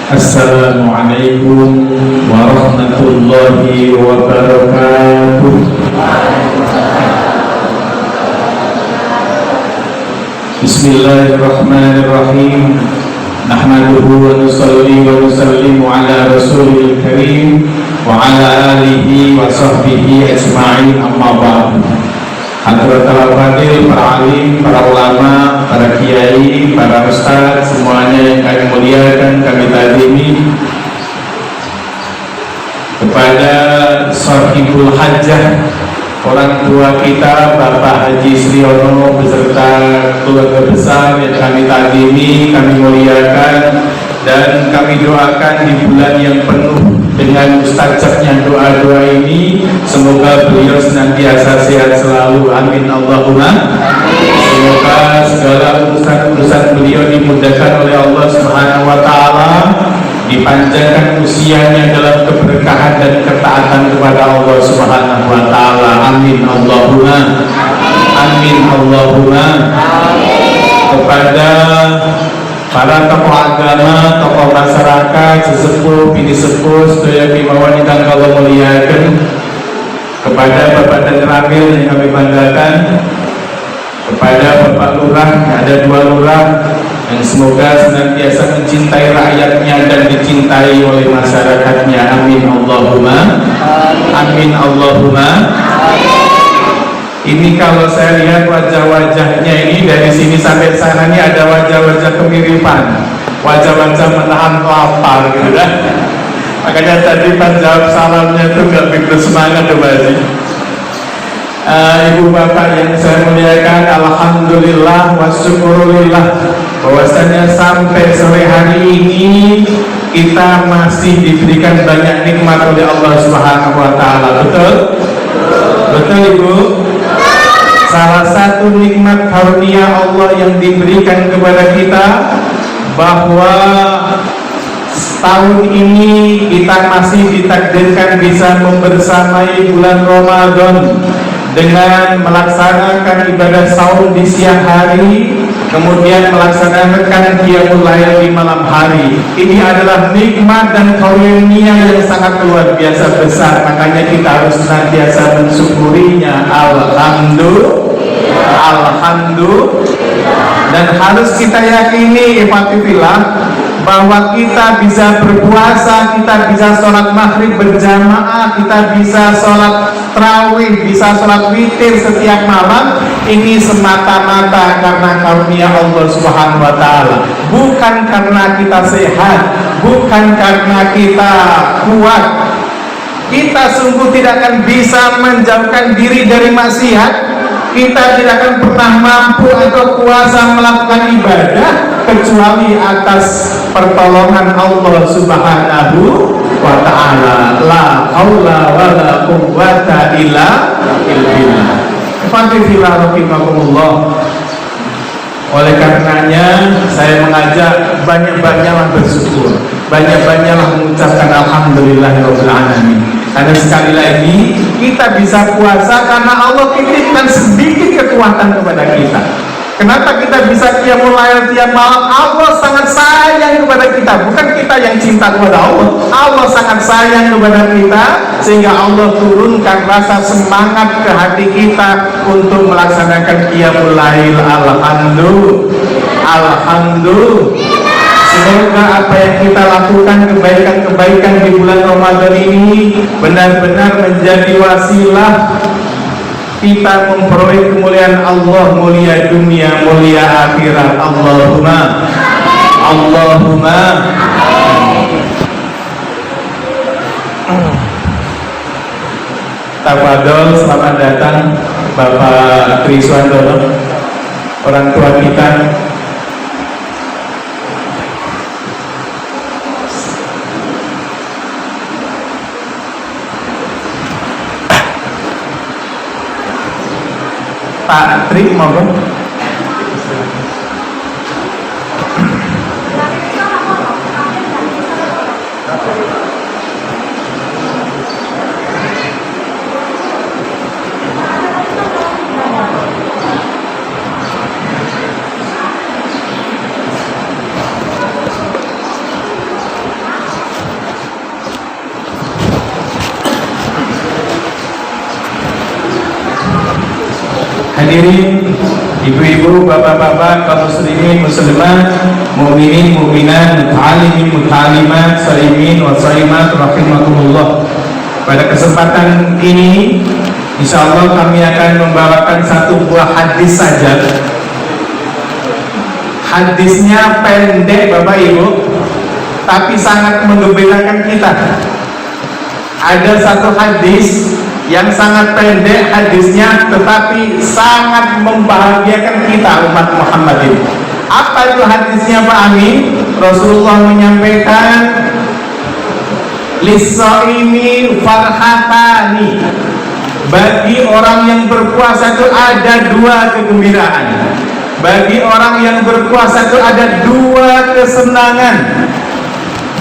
Assalamualaikum warahmatullahi wabarakatuh. Bismillahirrahmanirrahim. Nahmaduhu wa nusalli wa nusallimu ala rasulil karim wa ala alihi wa sahbihi ajma'in, amma ba'du. Hadratul fadil, para alim, para ulama, para kiai, para ustaz, semuanya yang kami muliakan, kami takzimi. Kepada sahibul hajjah, orang tua kita Bapak Haji Sriono beserta keluarga besar yang kami takzimi, kami muliakan, dan kami doakan di bulan yang penuh dengan mustajabnya doa-doa ini, semoga beliau senantiasa sehat selalu, amin Allahumma. Semoga segala urusan-urusan beliau dimudahkan oleh Allah Subhanahu wa ta'ala, dipanjangkan usianya dalam keberkahan dan ketaatan kepada Allah Subhanahu wa ta'ala, amin Allahumma. Amin Allahumma. Kepada para tokoh agama, tokoh masyarakat, sesepuh, bini sepuh, sedaya kemauan yang kalau muliakan, kepada Bapak dan Ramil yang kami banggakan, kepada Bapak Lurah, ada dua lurah yang semoga senantiasa mencintai rakyatnya dan dicintai oleh masyarakatnya, amin Allahumma. Amin Allahumma. Ini kalau saya lihat wajah-wajahnya ini dari sini sampai sana ini ada wajah-wajah kemiripan, wajah-wajah menahan lapar gitu kan. Makanya tadi pas jawab salamnya itu gak begitu semangat tuh Pak. Ibu bapak yang saya muliakan, alhamdulillah wa syukurillah bahwasanya sampai sore hari ini kita masih diberikan banyak nikmat oleh Allah Subhanahu wa ta'ala. Betul? Betul Ibu? Salah satu nikmat karunia Allah yang diberikan kepada kita, bahwa tahun ini kita masih ditakdirkan bisa membersamai bulan Ramadan dengan melaksanakan ibadah saum di siang hari, kemudian melaksanakan qiyamul lail di malam hari. Ini adalah nikmat dan karunia yang sangat luar biasa besar, makanya kita harus senantiasa mensyukurinya. Alhamdulillah. Dan harus kita yakini ikhwatifillah, bahwa kita bisa berpuasa, kita bisa sholat maghrib berjamaah, kita bisa sholat tarawih, bisa sholat witir setiap malam. Ini semata-mata karena karunia Allah Subhanahu wa ta'ala, bukan karena kita sehat, bukan karena kita kuat. Kita sungguh tidak akan bisa menjauhkan diri dari maksiat, kita tidak akan pernah mampu atau kuasa melakukan ibadah kecuali atas pertolongan Allah Subhanahu wa ta'ala. La haula wa la quwwata illa billah. Fatihilah rahimakumullah. Oleh karenanya saya mengajak banyak-banyaklah bersyukur, banyak-banyaklah mengucapkan alhamdulillahirabbil alamin. Karena sekali lagi kita bisa puasa karena Allah titipkan sedikit kekuatan kepada kita. Kenapa kita bisa qiyamul lail tiap malam? Allah sangat sayang kepada kita, bukan kita yang cinta kepada Allah. Allah sangat sayang kepada kita sehingga Allah turunkan rasa semangat ke hati kita untuk melaksanakan qiyamul lail. Alhamdulillah. Semoga apa yang kita lakukan, kebaikan-kebaikan di bulan Ramadan ini benar-benar menjadi wasilah kita memperoleh kemuliaan Allah, mulia dunia, mulia akhirat. Allahumma. Tafadhol, selamat datang Bapak Triswandono, orang tua kita. Pak Tri, mohon. Hadirin ibu-ibu, bapak-bapak, kaum muslimin, muslimat, mukminin, mukminat, muta'allimin, muta'allimat, shaimin wa shaimat rahimakumullah. Pada kesempatan ini insyaallah kami akan membawakan satu buah hadis saja. Hadisnya pendek Bapak Ibu, tapi sangat menggembirakan kita. Ada satu hadis yang sangat pendek hadisnya, tetapi sangat membahagiakan kita umat Muhammad ini. Apa itu hadisnya Pak Amin? Rasulullah menyampaikan, lis-shaimi farhatani. Bagi orang yang berpuasa itu ada dua kegembiraan. Bagi orang yang berpuasa itu ada dua kesenangan.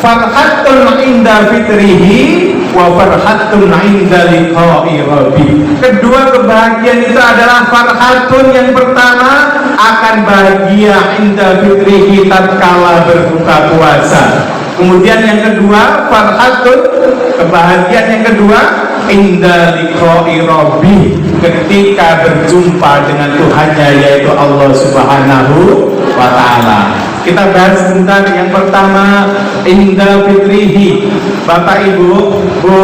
Farhatun inda fitrihi wa farhatun inda liqa'i rabbi. Kedua kebahagiaan itu adalah farhatun, yang pertama akan bahagia inda fitrihi tatkala berbuka puasa. Kemudian yang kedua, farhatun, kebahagiaan yang kedua, inda liqa'i rabbi, ketika berjumpa dengan Tuhannya, yaitu Allah Subhanahu wa ta'ala. Kita bahas sebentar. Yang pertama, inda fitrihi. Bapak Ibu, Bu,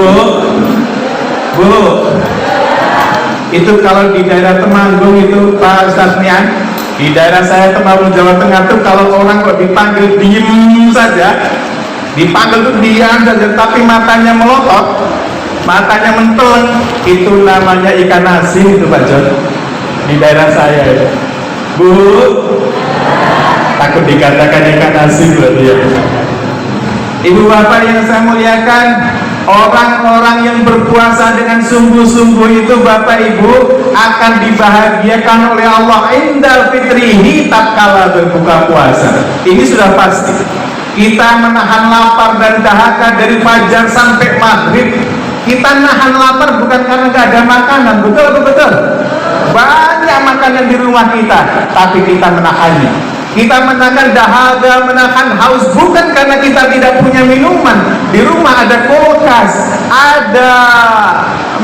itu kalau di daerah Temanggung itu Pak Ustaz Nian, di daerah saya Temanggung Jawa Tengah tuh kalau orang kok dipanggil diem saja, dipanggil tuh diam saja, tapi matanya melotot, matanya menteleng, itu namanya ikan asin itu Pak John, di daerah saya itu. Bu, takut dikatakan ikan asin berarti ya. Ibu bapak yang saya muliakan, orang-orang yang berpuasa dengan sungguh-sungguh itu Bapak Ibu akan dibahagiakan oleh Allah inda fitrihi tatkala berbuka puasa. Ini sudah pasti. Kita menahan lapar dan dahaga dari fajar sampai maghrib. Kita nahan lapar bukan karena nggak ada makanan, betul atau betul? Banyak makanan di rumah kita, tapi kita menahannya. Kita menahan dahaga, menahan haus bukan karena kita tidak punya minuman. Di rumah ada kulkas, ada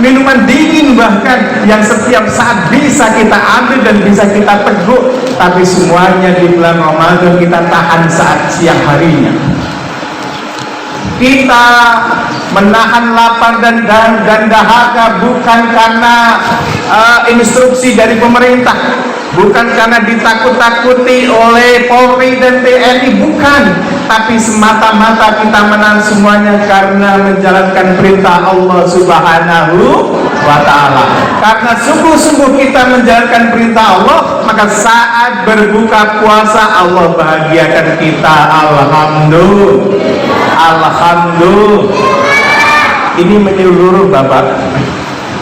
minuman dingin bahkan yang setiap saat bisa kita ambil dan bisa kita teguk. Tapi semuanya di bulan Ramadan kita tahan saat siang harinya. Kita menahan lapar dan dahaga bukan karena instruksi dari pemerintah, bukan karena ditakut-takuti oleh Polri dan TNI, bukan, tapi semata-mata kita menahan semuanya karena menjalankan perintah Allah Subhanahu wa ta'ala. Karena sungguh-sungguh kita menjalankan perintah Allah, maka saat berbuka puasa Allah bahagiakan kita. Alhamdulillah. Ini menyeluruh Bapak.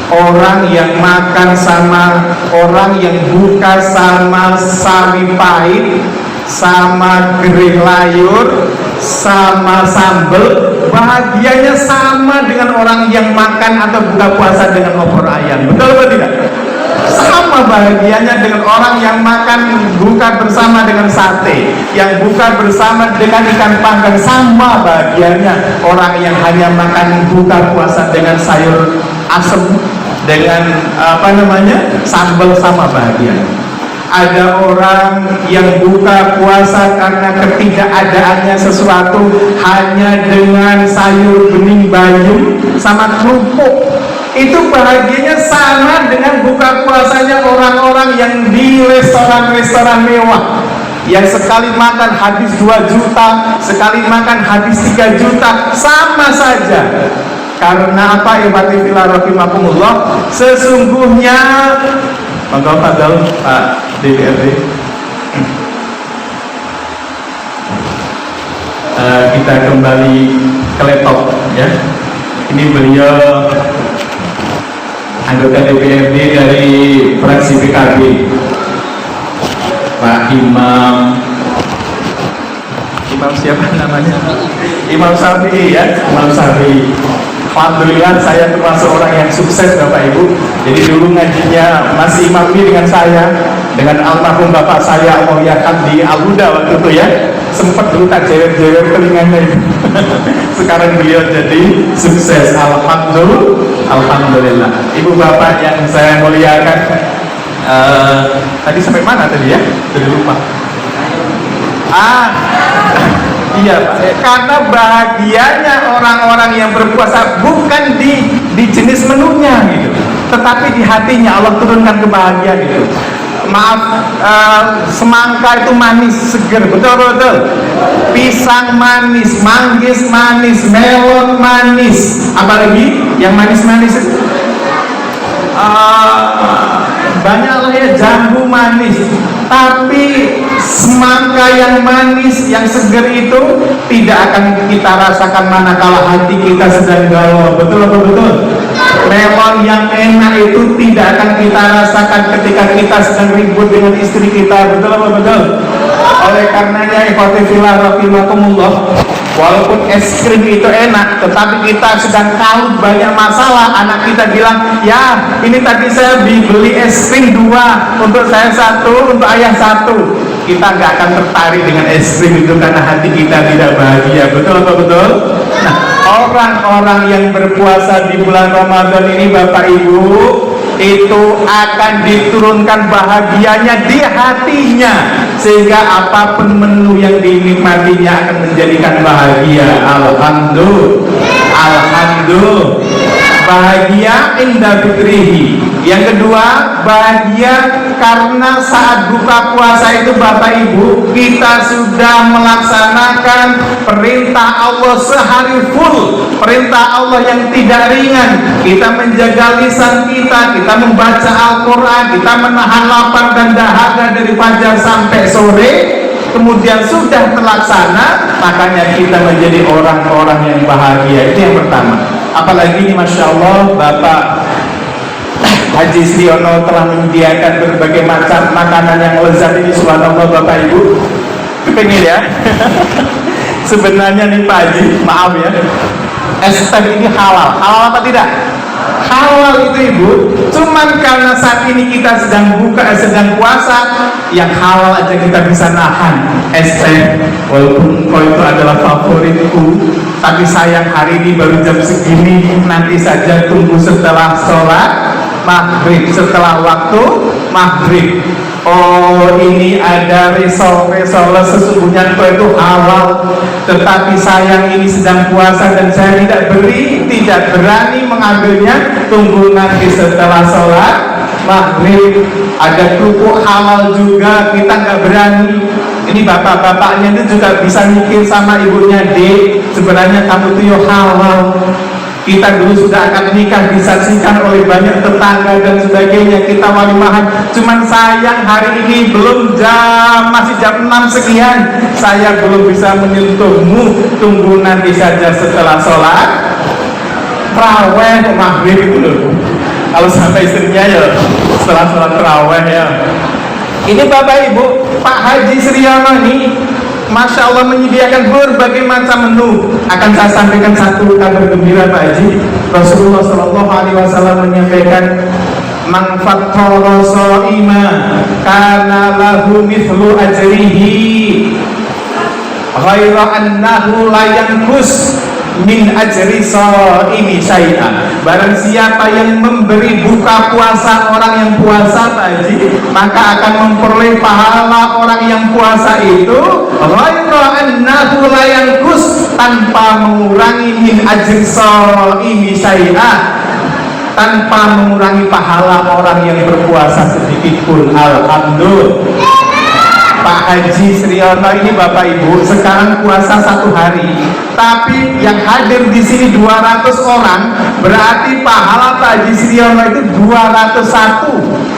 Orang yang makan sama, orang yang buka sama sawi pahit, sama gerih layur, sama sambel, bahagianya sama dengan orang yang makan atau buka puasa dengan opor ayam. Betul atau tidak? Sama bahagianya dengan orang yang makan buka bersama dengan sate, yang buka bersama dengan ikan panggang. Sama bahagianya orang yang hanya makan buka puasa dengan sayur asem, dengan sambal, sama bahagia. Ada orang yang buka puasa karena ketidakadaannya sesuatu hanya dengan sayur bening bayum sama kerupuk. Itu bahagianya sama dengan buka puasanya orang-orang yang di restoran-restoran mewah, yang sekali makan habis 2 juta, sekali makan habis 3 juta, sama saja. Karena apa? Ibadillah fillah rahimakumullah, sesungguhnya monggo padahal Pak DPRD, kita kembali ke laptop ya. Ini beliau anggota DPRD dari fraksi PKB, Pak Imam siapa namanya? Imam Syafi'i ya, Imam Syafi'i. Alhamdulillah saya termasuk orang yang sukses Bapak Ibu. Jadi dulu ngajinya masih Imam ini dengan saya, dengan almarhum bapak saya Allah Yakan di Aluda waktu itu ya. Sempat dulu tak jewer-jewer telinganya itu. Sekarang beliau jadi sukses. Alhamdulillah. Ibu bapak yang saya muliakan, Tadi sampai mana tadi ya? Jadi lupa. Iya Pak. Karena bahagianya orang-orang yang berpuasa bukan di jenis menunya gitu, tetapi di hatinya Allah turunkan kebahagiaan gitu. Maaf, semangka itu manis, seger, betul. Pisang manis, manggis manis, melon manis, apalagi yang manis-manis itu banyak lah ya, jambu manis. Tapi semangka yang manis, yang seger itu tidak akan kita rasakan manakala hati kita sedang galau. Betul apa betul? Melon yang enak itu tidak akan kita rasakan ketika kita sedang ribut dengan istri kita. Betul apa betul? Oleh karenanya ikhwatifillah rahimakumullah, walaupun es krim itu enak, tetapi kita sedang kalut banyak masalah, anak kita bilang, ya ini tadi saya beli es krim 2, untuk saya 1, untuk ayah 1. Kita nggak akan tertarik dengan es krim itu karena hati kita tidak bahagia. Betul apa betul? Nah, orang-orang yang berpuasa di bulan Ramadan ini Bapak Ibu, itu akan diturunkan bahagianya di hatinya, sehingga apapun menu yang dinikmatinya akan menjadikan bahagia. Alhamdulillah, bahagia indah fitrihi. Yang kedua, bahagia karena saat buka puasa itu Bapak Ibu, kita sudah melaksanakan perintah Allah sehari full, perintah Allah yang tidak ringan. Kita menjaga lisan kita membaca Al-Quran, kita menahan lapar dan dahaga dari fajar sampai sore, kemudian sudah terlaksana, makanya kita menjadi orang-orang yang bahagia. Itu yang pertama. Apalagi ini Masya Allah, Bapak Haji Sriono telah menyediakan berbagai macam makanan yang lezat ini. Subhanallah Bapak Ibu, kepingin ya. Sebenarnya nih Pak Haji, maaf ya, es teh ini halal apa tidak? Halal itu Ibu, cuman karena saat ini kita sedang sedang puasa, yang halal aja kita bisa nahan. Es teh, walaupun kau itu adalah favoritku, tapi sayang hari ini baru jam segini, nanti saja tunggu setelah sholat maghrib, setelah waktu maghrib. Oh, ini ada risol sesungguhnya kau itu halal, tetapi sayang ini sedang puasa dan saya tidak berani mengambilnya. Tunggu nanti setelah sholat maghrib. Ada kerupuk halal juga, kita nggak berani. Ini bapak-bapaknya itu juga bisa mikir sama ibunya, Dek, sebenarnya kamu tuh halal. Kita dulu sudah akan nikah, disaksikan oleh banyak tetangga dan sebagainya, kita walimahan, cuman sayang hari ini masih jam 6 sekian, saya belum bisa menyentuhmu. Tunggu nanti saja setelah sholat tarawih maghrib itu loh. Kalau sampai istrinya ya setelah sholat tarawih ya. Ini Bapak Ibu, Pak Haji Sriono ini Masya Allah menyediakan berbagai macam menu. Akan saya sampaikan satu kabar gembira Pak Haji. Rasulullah SAW menyampaikan, man fattara sha'ima kana lahu mithlu ajrihi ghaira annahu la yanqus min ajri sha'imi syai'an. Barang siapa yang memberi buka puasa orang yang puasa Pak Haji, maka akan memperoleh pahala orang yang puasa itu ghaira annahu la yanqus, tanpa mengurangi min ajri sha'imi syai'an, tanpa mengurangi pahala orang yang berpuasa sedikit pun. Alhamdulillah. Pak Haji Sriono ini Bapak Ibu sekarang puasa 1 hari, tapi yang hadir di sini 200 orang, berarti pahala Pak Haji Sriono itu 201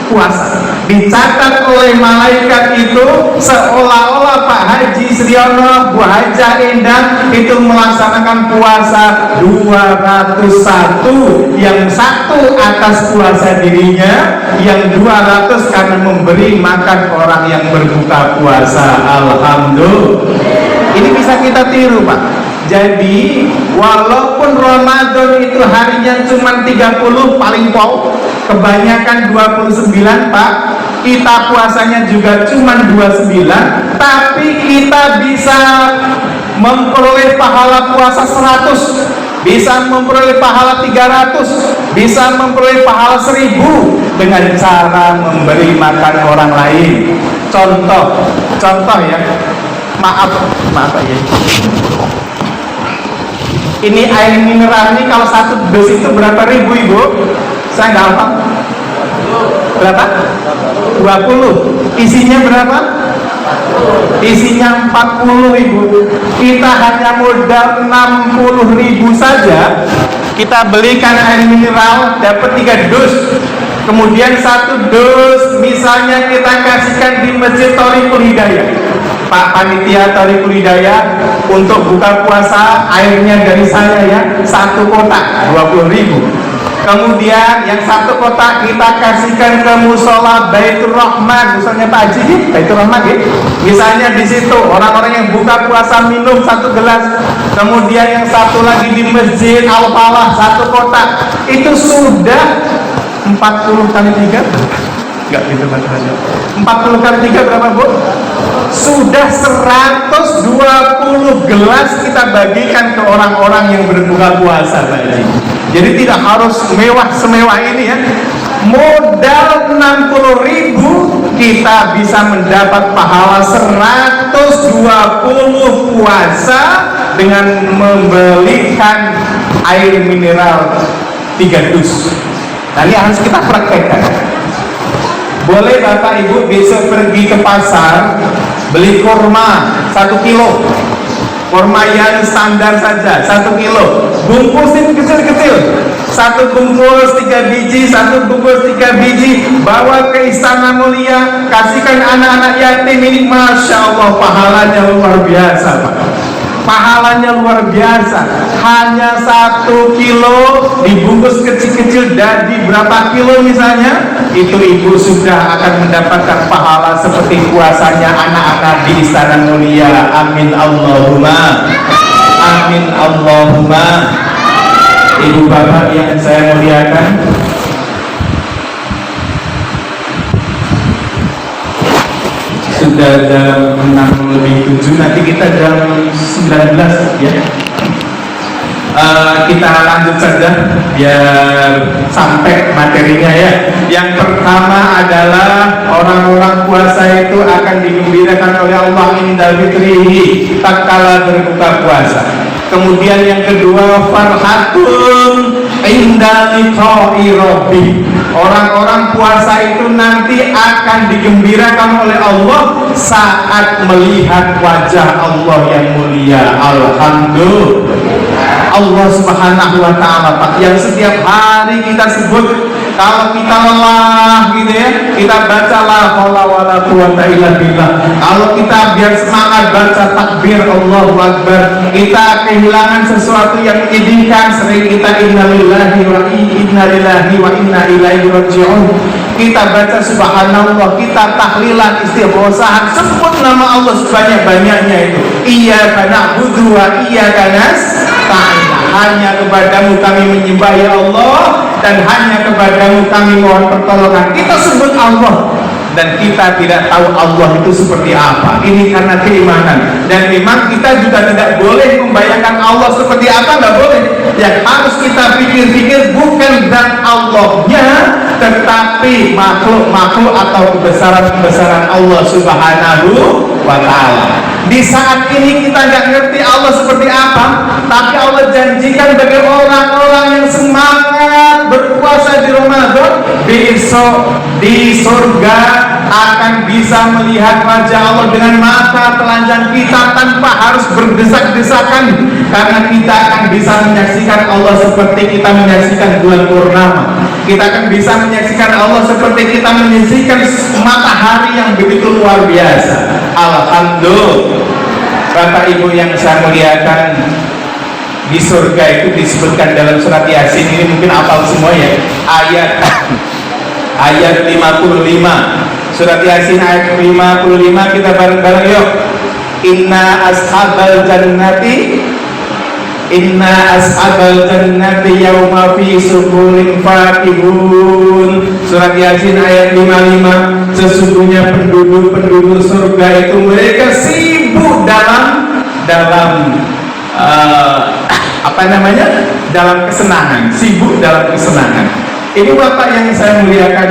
puasa. Dicatat oleh malaikat itu seolah-olah Pak Haji Sriono, Bu Haja Endang itu melaksanakan puasa 201, yang 1 atas puasa dirinya, yang 200 karena memberi makan orang yang berbuka puasa. Alhamdulillah. Ini bisa kita tiru Pak. Jadi walaupun Ramadan itu harinya cuma 30 paling pol, kebanyakan 29 Pak, kita puasanya juga cuma 29, tapi kita bisa memperoleh pahala puasa 100, bisa memperoleh pahala 300, bisa memperoleh pahala 1000, dengan cara memberi makan orang lain. Contoh ya, maaf ya. Ini air mineral ini kalau satu dus itu berapa ribu ibu? Saya nggak hafal. Berapa? 20. Isinya berapa? Isinya 40 ribu. Kita hanya modal 60 ribu saja. Kita belikan air mineral, dapat 3 dus. Kemudian 1 dus misalnya kita kasihkan di Masjid Thoriqul Hidayah. Pak Panitia Thoriqul Hidayah, untuk buka puasa airnya dari saya ya, 1 kotak 20 ribu. Kemudian yang 1 kotak kita kasihkan ke musola Baitur Rahman, misalnya Pak Haji, Baitur Rahman ya. Misalnya di situ orang-orang yang buka puasa minum 1 gelas. Kemudian yang 1 lagi di Masjid Al-Falah 1 kotak. Itu sudah 40 kali 3? Enggak gitu bacanya. 40 kali 3 berapa bu? Sudah 120 gelas kita bagikan ke orang-orang yang berbuka puasa Pak Haji. Jadi tidak harus mewah semewah ini ya. Modal 60 ribu kita bisa mendapat pahala 120 puasa dengan membelikan air mineral 3 dus. Nah ini harus kita praktekkan. Boleh Bapak Ibu besok pergi ke pasar, beli kurma 1 kilo, kurma yang standar saja 1 kilo, bungkusin kecil-kecil, 1 bungkus 3 biji, 1 bungkus 3 biji, bawa ke Istana Mulia, kasihkan anak-anak yatim. Ini Masya Allah pahalanya luar biasa Pak. Pahalanya luar biasa. Hanya 1 kilo dibungkus kecil-kecil, dari berapa kilo misalnya, itu ibu sudah akan mendapatkan pahala seperti puasanya anak-anak di Istana Mulia. Amin Allahumma amin Allahumma. Ibu bapak yang saya muliakan, sudah jam 6:07, nanti kita jam 19 ya. Kita lanjut saja biar sampai materinya ya. Yang pertama adalah orang-orang puasa itu akan digembirakan oleh Allah indal fitrihi, tatkala berbuka puasa. Kemudian yang kedua, farhatun inda liqa'i rabbih. Orang-orang puasa itu nanti akan digembirakan oleh Allah saat melihat wajah Allah yang mulia. Alhamdulillah. Allah Subhanahu wa ta'ala Pak, yang setiap hari kita sebut. Kalau kita lelah gitu ya, kita baca la haula wala quwata illa billah. Kalau kita biar semangat baca takbir Allahu Akbar. Kita kehilangan sesuatu yang menyedihkan, sering kita innalillahi wa inna ilaihi raji'un. Kita baca subhanallah, kita tahlilan, istighfaran, sebut nama Allah sebanyak-banyaknya itu. Iyyaka na'budu wa iyyaka nasta'in. Hanya kepadamu kami menyembah ya Allah, dan hanya kepadamu kami mohon pertolongan. Kita sebut Allah, dan kita tidak tahu Allah itu seperti apa. Ini karena keimanan. Dan memang kita juga tidak boleh membayangkan Allah seperti apa, nggak boleh. Yang harus kita pikir-pikir bukan zat Allahnya, tetapi makhluk-makhluk atau kebesaran-kebesaran Allah Subhanahu wa ta'ala. Di saat ini kita nggak ngerti Allah seperti apa, tapi Allah janjikan bagi orang-orang yang semangat berpuasa di Ramadan, besok di surga akan bisa melihat wajah Allah dengan mata telanjang kita tanpa harus berdesak-desakan, karena kita akan bisa menyaksikan Allah seperti kita menyaksikan bulan purnama. Kita akan bisa menyaksikan Allah seperti kita menyaksikan matahari yang begitu luar biasa. Alhamdulillah. Bapak Ibu yang saya muliakan, di surga itu disebutkan dalam surat Yasin. Ini mungkin hafal semua ya, ayat 55. Surat Yasin ayat 55, kita bareng-bareng yuk. Inna ashabal jannati yawma fi sukurin fakihun. Surat Yasin ayat 55. Sesungguhnya penduduk surga itu mereka sibuk dalam dalam kesenangan, sibuk dalam kesenangan. Ibu bapak yang saya muliakan,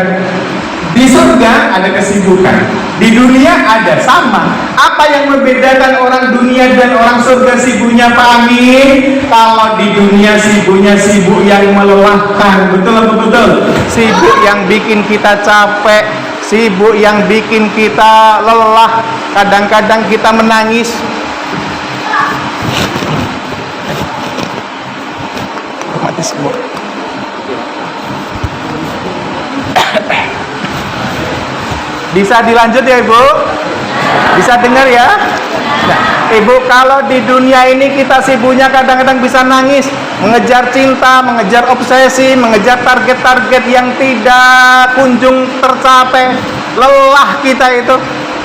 Di surga ada kesibukan, di dunia ada sama. Apa yang membedakan orang dunia dan orang surga sibuknya Pak Amin? Kalau di dunia sibuknya sibuk yang melelahkan, betul apa betul? Sibuk yang bikin kita capek, sibuk yang bikin kita lelah, kadang-kadang kita menangis. Mati semua. Bisa dilanjut ya Ibu? Bisa dengar ya? Nah, Ibu, kalau di dunia ini kita sibuknya kadang-kadang bisa nangis, mengejar cinta, mengejar obsesi, mengejar target-target yang tidak kunjung tercapai. Lelah kita itu.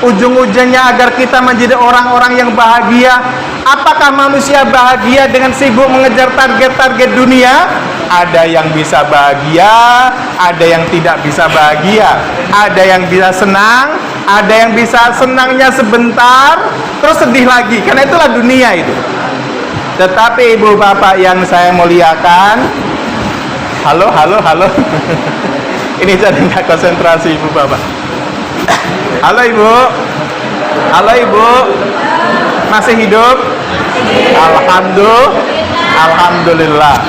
Ujung-ujungnya agar kita menjadi orang-orang yang bahagia. Apakah manusia bahagia dengan sibuk mengejar target-target dunia? Ada yang bisa bahagia, ada yang tidak bisa bahagia. Ada yang bisa senang, ada yang bisa senangnya sebentar, terus sedih lagi. Karena itulah dunia itu. Tetapi ibu bapak yang saya muliakan, halo. Ini jadi nggak konsentrasi ibu bapak. Halo ibu, masih hidup? Alhamdulillah.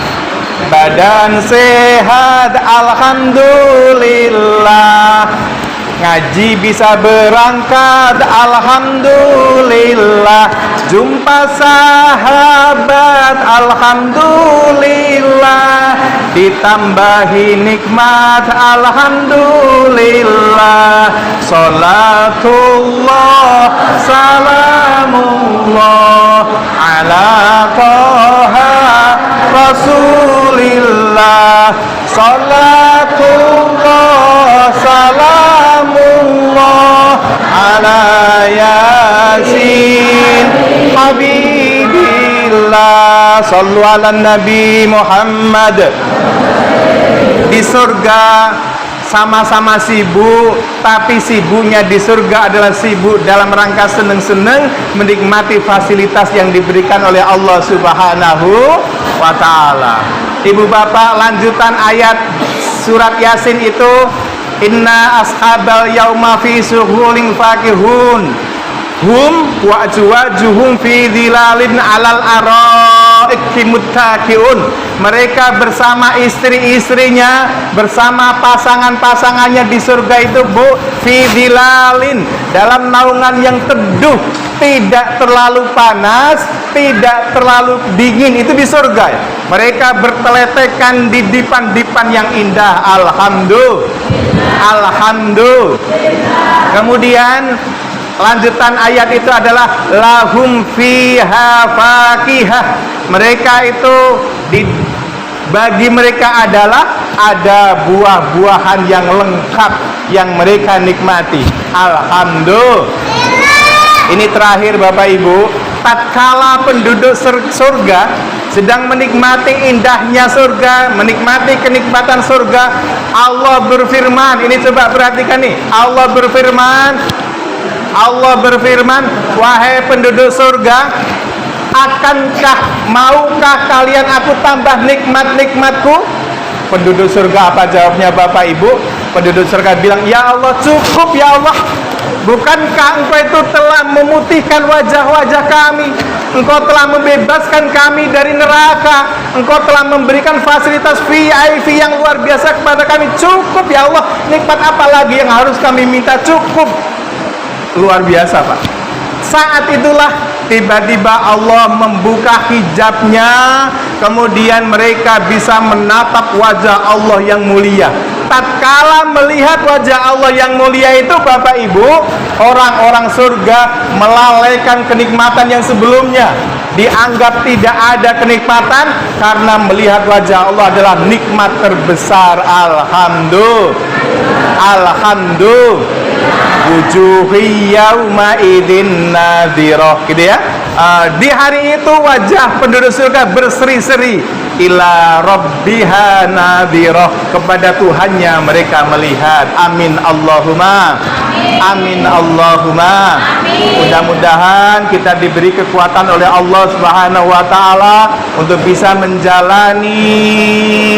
Badan sehat, alhamdulillah. Ngaji bisa berangkat, alhamdulillah. Jumpa sahabat, alhamdulillah. Ditambahi nikmat, alhamdulillah. Salatullah, salamullah ala toha Rasulillah. Salatullah, salamullah ala yasin habibillah. Sallu ala Nabi Muhammad. Di surga sama-sama sibuk, tapi sibuknya di surga adalah sibuk dalam rangka seneng-seneng menikmati fasilitas yang diberikan oleh Allah Subhanahu wa ta'ala. Ibu bapak, lanjutan ayat surat Yasin itu, inna ashabal yauma fi suhulin fakihun hum wa azwajuhum fi dhilalin alal araiki muttaqiun. Mereka bersama istri-istrinya, bersama pasangan-pasangannya di surga itu, Bu, fi dhilalin, dalam naungan yang teduh, tidak terlalu panas, tidak terlalu dingin. Itu di surga ya. Mereka berteletekan di dipan-dipan yang indah. Alhamdulillah. Kemudian lanjutan ayat itu adalah lahum fiha fakihah. Mereka itu bagi mereka adalah ada buah-buahan yang lengkap yang mereka nikmati. Alhamdulillah. Ini terakhir Bapak Ibu, tatkala penduduk surga sedang menikmati indahnya surga, menikmati kenikmatan surga, Allah berfirman, ini coba perhatikan nih, Allah berfirman, wahai penduduk surga, maukah kalian aku tambah nikmat-nikmatku? Penduduk surga apa jawabnya Bapak Ibu? Penduduk surga bilang, ya Allah, cukup ya Allah. Bukankah engkau itu telah memutihkan wajah-wajah kami? Engkau telah membebaskan kami dari neraka. Engkau telah memberikan fasilitas VIP yang luar biasa kepada kami. Cukup ya Allah. Nikmat apa lagi yang harus kami minta? Cukup. Luar biasa Pak. Saat itulah tiba-tiba Allah membuka hijabnya, kemudian mereka bisa menatap wajah Allah yang mulia. Tatkala melihat wajah Allah yang mulia itu Bapak Ibu, orang-orang surga melalaikan kenikmatan yang sebelumnya. Dianggap tidak ada kenikmatan karena melihat wajah Allah adalah nikmat terbesar. Alhamdulillah. Wujuhi yauma idin nadhirah, gitu ya. Di hari itu wajah penduduk surga berseri-seri, ila rabbiha nadhirah, kepada Tuhannya mereka melihat. Amin Allahumma. Amin Allahumma. Mudah-mudahan kita diberi kekuatan oleh Allah Subhanahu wa taala untuk bisa menjalani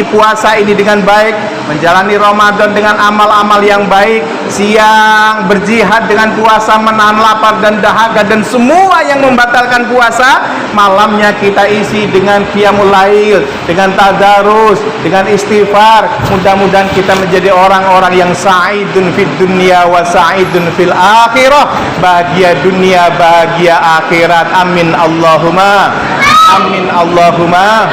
puasa ini dengan baik, menjalani Ramadan dengan amal-amal yang baik, siang berjihad dengan puasa, menahan lapar dan dahaga dan semua yang membatalkan puasa, malamnya kita isi dengan qiyamul lail, dengan tadarus, dengan istighfar. Mudah-mudahan kita menjadi orang-orang yang sa'idun fid dunya wa sa'idun fil akhirah, bahagia dunia, bahagia akhirat. Amin Allahumma, amin Allahumma.